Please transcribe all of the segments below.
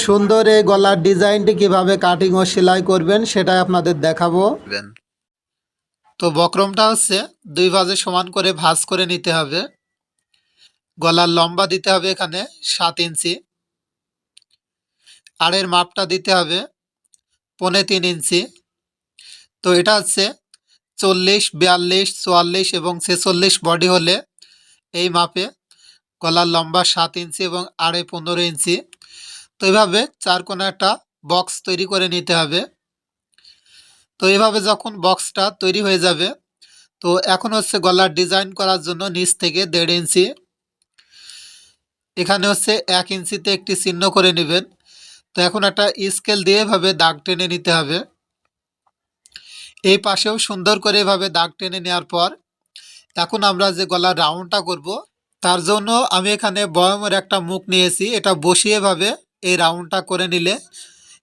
সুন্দর এই গলার ডিজাইনটি কিভাবে কাটিং ও সেলাই করবেন সেটাই আপনাদের দেখাবো। তো বক্রমটা হচ্ছে দুই ভাঁজে সমান করে ভাঁজ করে নিতে হবে। গলার লম্বা দিতে হবে এখানে 7 ইঞ্চি, আড়ের মাপটা দিতে হবে 3.25 ইঞ্চি। তো এটা হচ্ছে 40, 42, 44 এবং 46 বডি হলে এই মাপে গলার লম্বা 7 ইঞ্চি এবং আড়ে 15 ইঞ্চি। তো এইভাবে চার কোণা একটা বক্স তৈরি করে নিতে হবে। তো এইভাবে যখন বক্সটা তৈরি হয়ে যাবে, তো এখন হচ্ছে গলার ডিজাইন করার জন্য নিচ থেকে 1.5 ইঞ্চি, এখানে হচ্ছে 1 ইঞ্চিতে একটি চিহ্ন করে নেবেন। তো এখন একটা স্কেল দিয়ে এভাবে দাগ টেনে নিতে হবে। এই পাশেও সুন্দর করে এভাবে দাগ টেনে নেওয়ার পর এখন আমরা যে গলার রাউন্ডটা করব, তার জন্য আমি এখানে বয়মের একটা মুখ নিয়েছি। এটা বসিয়ে এভাবে এই রাউন্ডটা করে নিলে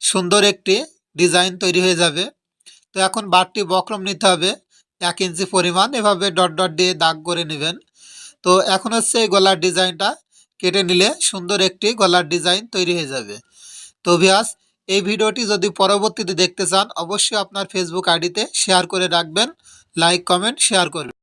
সুন্দর একটি ডিজাইন তৈরি হয়ে যাবে। তো এখন বাড়তি বক্রম নিতে হবে 1 ইঞ্চি পরিমাণ, এভাবে ডট ডট দিয়ে দাগ করে নেবেন। তো এখন হচ্ছে এই গলার ডিজাইনটা কেটে নিলে সুন্দর একটি গলার ডিজাইন তৈরি হয়ে যাবে। তো ভিউয়ার্স, এই ভিডিওটি যদি পরবর্তীতে দেখতে চান অবশ্যই আপনার ফেসবুক আইডিতে শেয়ার করে রাখবেন, লাইক কমেন্ট শেয়ার করবেন।